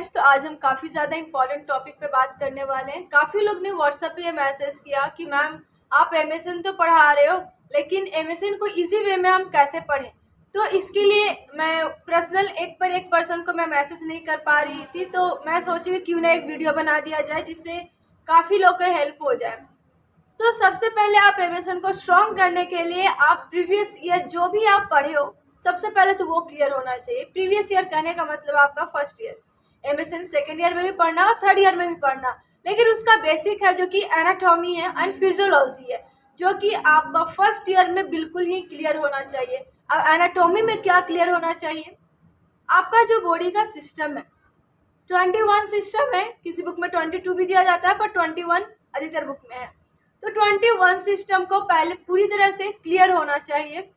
Guys, तो आज हम काफ़ी ज़्यादा इंपॉर्टेंट टॉपिक पे बात करने वाले हैं। काफ़ी लोग ने व्हाट्सएप पे ये मैसेज किया कि मैम आप एमएसएन तो पढ़ा रहे हो, लेकिन एमएसएन को इजी वे में हम कैसे पढ़ें। तो इसके लिए मैं पर्सनल एक पर एक पर्सन को मैं मैसेज नहीं कर पा रही थी, तो मैं सोची क्यों ना एक वीडियो बना दिया जाए जिससे काफ़ी लोग को हेल्प हो जाए। तो सबसे पहले आप एमएसएन को स्ट्रॉन्ग करने के लिए आप प्रीवियस ईयर जो भी आप पढ़े हो, सबसे पहले तो वो क्लियर होना चाहिए। प्रीवियस ईयर कहने का मतलब आपका first year, MSN second year में भी पढ़ना और थर्ड ईयर में भी पढ़ना, लेकिन उसका बेसिक है जो कि एनाटॉमी है एंड फिजियोलॉजी है, जो कि आपका फर्स्ट ईयर में बिल्कुल ही क्लियर होना चाहिए। अब एनाटॉमी में क्या क्लियर होना चाहिए, आपका जो बॉडी का सिस्टम है 21 सिस्टम है, किसी बुक में 22 भी दिया जाता है पर 21 अधिकतर बुक में है। तो 21 सिस्टम को पहले पूरी तरह से क्लियर होना चाहिए।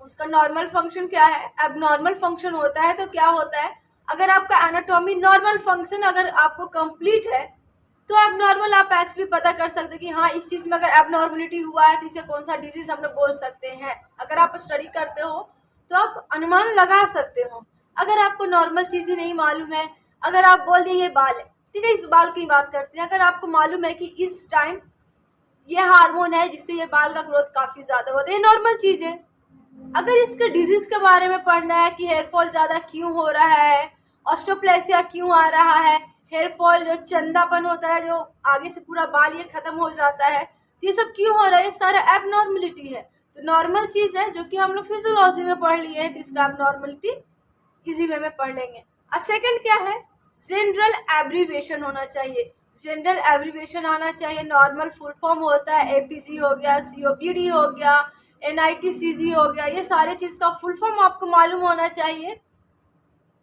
उसका नॉर्मल फंक्शन क्या है, एबनॉर्मल फंक्शन होता है। तो क्या होता है, अगर आपका एनाटॉमी नॉर्मल फंक्शन अगर आपको कंप्लीट है तो एबनॉर्मल आप ऐसे भी पता कर सकते हैं कि हाँ इस चीज़ में अगर एबनॉर्मलिटी हुआ है तो इसे कौन सा डिजीज हम लोग बोल सकते हैं। अगर आप स्टडी करते हो तो आप अनुमान लगा सकते हो। अगर आपको नॉर्मल चीज़ें नहीं मालूम है, अगर आप बोल दें ये बाल है, ठीक है, इस बाल की बात करते हैं। अगर आपको मालूम है कि इस टाइम ये हार्मोन है जिससे ये बाल का ग्रोथ काफ़ी ज़्यादा होता है, ये नॉर्मल चीज़ है। अगर इसके डिजीज के बारे में पढ़ना है कि हेयर फॉल ज़्यादा क्यों हो रहा है, ऑस्टियोप्लेसिया क्यों आ रहा है, हेयर फॉल जो चंदापन होता है, जो आगे से पूरा बाल ये खत्म हो जाता है, तो ये सब क्यों हो रहा है, ये सारा एबनॉर्मलिटी है। तो नॉर्मल चीज़ है जो कि हम लोग फिजियोलॉजी में पढ़ लिए हैं, तो इसका एबनॉर्मलिटी इजी वे में पढ़ लेंगे। और सेकंड क्या है, जनरल एब्रीविएशन होना चाहिए। जनरल एब्रीविएशन आना चाहिए। नॉर्मल फुल फॉर्म होता है एपीजी हो गया, सीओपीडी हो गया, एनआईटीसीजी हो गया, ये सारे चीज़ का फुल फॉर्म आपको मालूम होना चाहिए।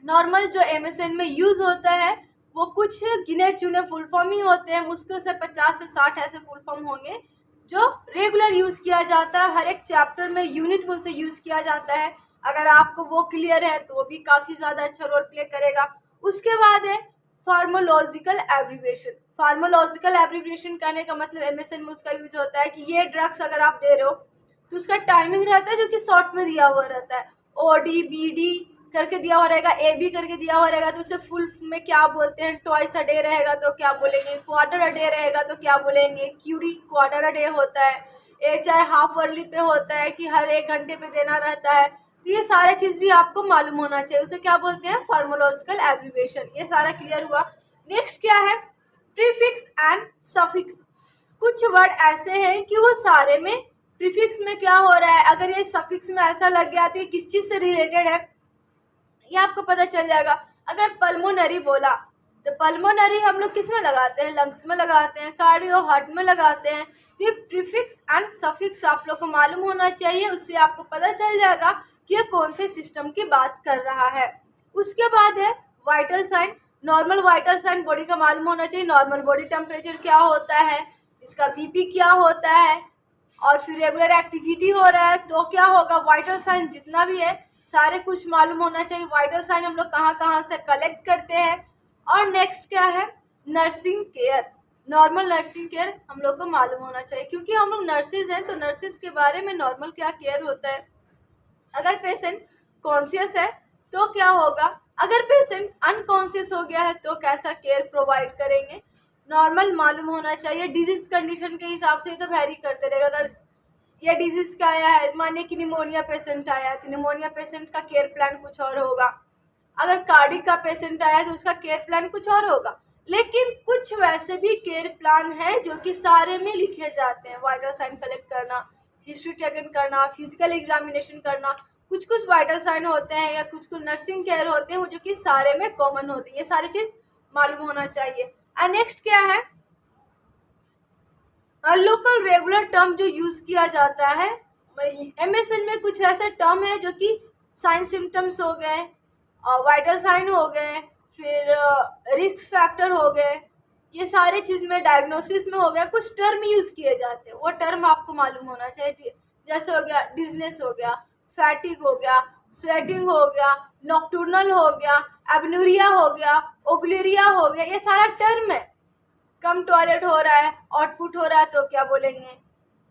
नॉर्मल जो एमएसएन में यूज़ होता है वो कुछ गिने चुने फुल फॉर्म ही होते हैं, मुश्किल से 50 से 60 ऐसे फुल फॉर्म होंगे जो रेगुलर यूज़ किया जाता है। हर एक चैप्टर में यूनिट में उसे यूज़ किया जाता है। अगर आपको वो क्लियर है तो वो भी काफ़ी ज़्यादा अच्छा रोल प्ले करेगा। उसके बाद है फार्मोलॉजिकल एब्रीविएशन। फार्मोलॉजिकल एब्रीविएशन कहने का मतलब एमएसएन में उसका यूज होता है कि ये ड्रग्स अगर आप दे रहे हो तो उसका टाइमिंग रहता है जो कि शॉर्ट में दिया हुआ रहता है। ओडी बीडी करके दिया हुआ रहेगा, ए बी करके दिया हुआ रहेगा, तो उसे फुल में क्या बोलते हैं। ट्वाइस अ डे रहेगा तो क्या बोलेंगे, क्वार्टर अ डे रहेगा तो क्या बोलेंगे, क्यूडी क्वार्टर अ डे होता है। ए चाहे हाफ अर्ली पे होता है कि हर 1 घंटे पे देना रहता है। तो ये सारा चीज़ भी आपको मालूम होना चाहिए। उसे क्या बोलते हैं, फार्मोलॉजिकल एब्रीविएशन। ये सारा क्लियर हुआ। नेक्स्ट क्या है, प्रीफिक्स एंड सफिक्स। कुछ वर्ड ऐसे हैं कि वो सारे में प्रीफिक्स में क्या हो रहा है, अगर ये सफिक्स में ऐसा लग गया तो ये किस चीज़ से रिलेटेड है ये आपको पता चल जाएगा। अगर पल्मोनरी बोला तो पल्मोनरी हम लोग किस में लगाते हैं, लंग्स में लगाते हैं, कार्डियो हार्ट में लगाते हैं। तो ये प्रीफिक्स एंड सफिक्स आप लोग को मालूम होना चाहिए, उससे आपको पता चल जाएगा कि ये कौन से सिस्टम की बात कर रहा है। उसके बाद है vital sign. Normal vital sign body का मालूम होना चाहिए। नॉर्मल बॉडी टेम्परेचर क्या होता है, इसका बीपी क्या होता है, और फिर रेगुलर एक्टिविटी हो रहा है तो क्या होगा, वाइटल साइन जितना भी है सारे कुछ मालूम होना चाहिए। वाइटल साइन हम लोग कहाँ कहाँ से कलेक्ट करते हैं। और नेक्स्ट क्या है, nursing care. Normal nursing care हम लोग को मालूम होना चाहिए, क्योंकि हम लोग नर्सिस हैं तो नर्सिस के बारे में नॉर्मल क्या केयर होता है। अगर पेशेंट कॉन्शियस है तो क्या होगा, अगर पेशेंट अनकॉन्शियस हो गया है तो कैसा केयर प्रोवाइड करेंगे, नॉर्मल मालूम होना चाहिए। डिजीज कंडीशन के हिसाब से तो वैरी करते रहेगा। अगर ये डिजीज का आया है, मानिए कि निमोनिया पेशेंट आया है तो निमोनिया पेशेंट का केयर प्लान कुछ और होगा। अगर कार्डिक का पेशेंट आया है तो उसका केयर प्लान कुछ और होगा। लेकिन कुछ वैसे भी केयर प्लान है जो कि सारे में लिखे जाते हैं। वाइटल साइन कलेक्ट करना, हिस्ट्री टेकन करना, फिजिकल एग्जामिनेशन करना, कुछ कुछ वाइटल साइन होते हैं या कुछ कुछ नर्सिंग केयर होते हैं वो जो कि सारे में कॉमन होती है। ये सारी चीज़ मालूम होना चाहिए। और नेक्स्ट क्या है, लोकल रेगुलर टर्म जो यूज किया जाता है एमएसएन में, कुछ ऐसे टर्म है जो कि साइन सिम्टम्स हो गए, वाइटल साइन हो गए, फिर रिस्क फैक्टर हो गए, ये सारे चीज़ में डायग्नोसिस में हो गया, कुछ टर्म यूज किए जाते हैं। वो टर्म आपको मालूम होना चाहिए। जैसे हो गया डिजनेस हो गया, फैटिक हो गया, स्वेटिंग हो गया, नॉक्टर्नल हो गया, एबनूरिया हो गया, ओग्लेरिया हो गया, ये सारा टर्म है। कम टॉयलेट हो रहा है, आउटपुट हो रहा है तो क्या बोलेंगे,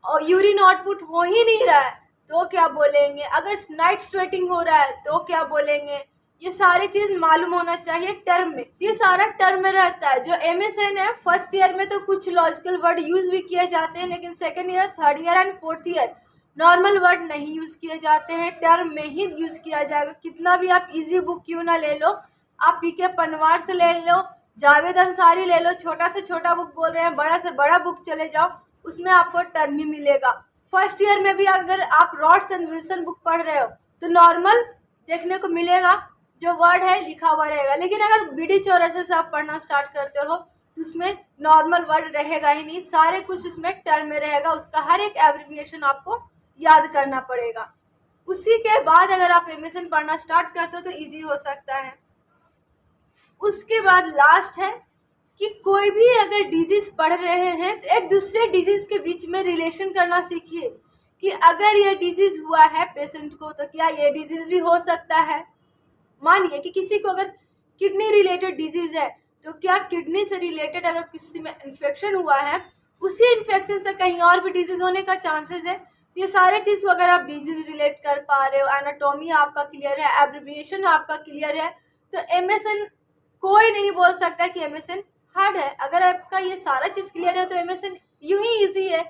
और यूरिन आउटपुट हो ही नहीं रहा है तो क्या बोलेंगे, अगर नाइट स्वेटिंग हो रहा है तो क्या बोलेंगे। ये सारी चीज़ मालूम होना चाहिए टर्म में। ये सारा टर्म में रहता है। जो MSN है फर्स्ट ईयर में तो कुछ लॉजिकल वर्ड यूज़ भी किए जाते हैं, लेकिन second year, third year and fourth year normal word नहीं यूज़ किए जाते हैं, टर्म में ही यूज़ किया जाएगा। कितना भी आप इजी बुक क्यों ना ले लो, आप PK पनवार से ले लो, जावेद अंसारी ले लो, छोटा से छोटा बुक बोल रहे हैं, बड़ा से बड़ा बुक चले जाओ, उसमें आपको टर्म ही मिलेगा। फर्स्ट ईयर में भी अगर आप रॉड्स एंड विल्सन बुक पढ़ रहे हो तो नॉर्मल देखने को मिलेगा, जो वर्ड है लिखा हुआ रहेगा। लेकिन अगर BD चौरसिया से आप पढ़ना स्टार्ट करते हो तो उसमें नॉर्मल वर्ड रहेगा ही नहीं, सारे कुछ उसमें टर्म में रहेगा, उसका हर एक एब्रिविएशन आपको याद करना पड़ेगा। उसी के बाद अगर आप MSN पढ़ना स्टार्ट करते हो तो इजी हो सकता है। उसके बाद लास्ट है कि कोई भी अगर डिजीज पढ़ रहे हैं तो एक दूसरे डिजीज के बीच में रिलेशन करना सीखिए कि अगर ये डिजीज हुआ है पेशेंट को तो क्या ये डिजीज भी हो सकता है। मानिए कि किसी को अगर किडनी रिलेटेड डिजीज है तो क्या किडनी से रिलेटेड अगर किसी में इन्फेक्शन हुआ है, उसी इन्फेक्शन से कहीं और भी डिजीज होने का चांसेस है। तो ये सारे चीज़ को अगर आप डिजीज रिलेट कर पा रहे हो, एनाटॉमी आपका क्लियर है, एब्रिविएशन आपका क्लियर है, तो MSN कोई नहीं बोल सकता कि MSN हार्ड है। अगर आपका ये सारा चीज़ क्लियर है तो MSN यूं ही ईजी है।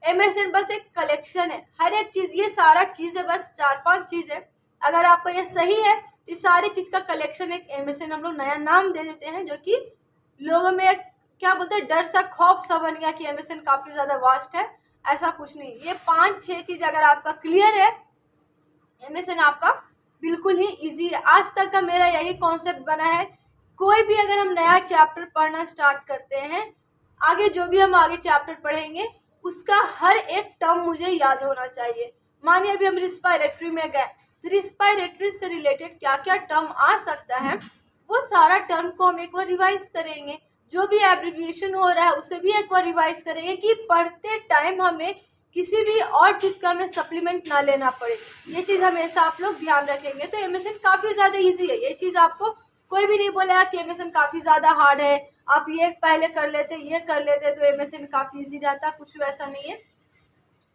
MSN बस एक कलेक्शन है, हर एक चीज़, ये सारा चीज़ है, बस 4-5 चीज़ है। अगर आपका ये सही है तो इस सारी चीज़ का कलेक्शन एक MSN हम लोग नया नाम दे देते हैं, जो कि लोगों में एक क्या बोलते हैं डर सा, खौफ सा बन गया कि MSN काफ़ी ज़्यादा वास्ट है। ऐसा कुछ नहीं, ये 5-6 चीज़ अगर आपका क्लियर है MSN आपका बिल्कुल ही ईजी है। आज तक का मेरा यही कॉन्सेप्ट बना है, कोई भी अगर हम नया चैप्टर पढ़ना स्टार्ट करते हैं, आगे जो भी हम आगे चैप्टर पढ़ेंगे उसका हर एक टर्म मुझे याद होना चाहिए। मानिए अभी हम रिस्पायरेटरी में गए तो रिस्पायरेटरी से रिलेटेड क्या क्या टर्म आ सकता है, वो सारा टर्म को हम एक बार रिवाइज करेंगे। जो भी एब्रिविएशन हो रहा है उसे भी एक बार रिवाइज करेंगे कि पढ़ते टाइम हमें किसी भी और चीज़ का हमें सप्लीमेंट ना लेना पड़े। ये चीज़ हमेशा आप लोग ध्यान रखेंगे तो MSN काफ़ी ज़्यादा ईजी है। ये चीज़ आपको कोई भी नहीं बोलेगा कि MSN काफ़ी ज़्यादा हार्ड है, आप ये पहले कर लेते, ये कर लेते तो MSN काफ़ी ईजी रहता, कुछ वैसा नहीं है।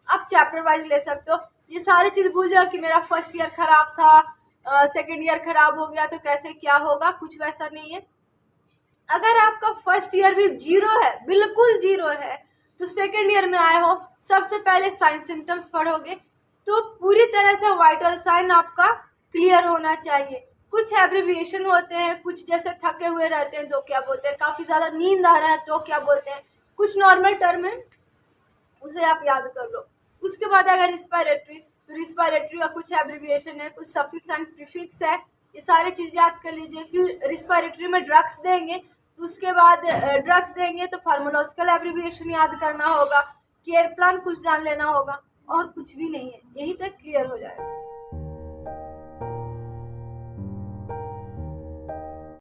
आप चैप्टर वाइज ले सकते हो। ये सारी चीज़ भूल जाओ कि मेरा फर्स्ट ईयर खराब था, सेकेंड ईयर खराब हो गया तो कैसे क्या होगा, कुछ वैसा नहीं है। अगर आपका फर्स्ट ईयर भी जीरो है, बिल्कुल जीरो है, तो सेकेंड ईयर में आए हो, सबसे पहले साइन सिम्टम्स पढ़ोगे तो पूरी तरह से वाइटल साइन आपका क्लियर होना चाहिए। कुछ एब्रिविएशन होते हैं, कुछ जैसे थके हुए रहते हैं तो क्या बोलते हैं, काफ़ी ज़्यादा नींद आ रहा है तो क्या बोलते हैं, कुछ नॉर्मल टर्म है, उसे आप याद कर लो। उसके बाद अगर रिस्पायरेटरी, तो रिस्पायरेटरी का कुछ एब्रिविएशन है, कुछ सफिक्स एंड प्रीफिक्स है, ये सारी चीज़ याद कर लीजिए। फिर रिस्पायरेटरी में ड्रग्स देंगे तो उसके बाद ड्रग्स देंगे तो फार्माकोलॉजिकल एब्रिविएशन याद करना होगा, केयर प्लान कुछ जान लेना होगा, और कुछ भी नहीं है, यही तक क्लियर हो जाएगा।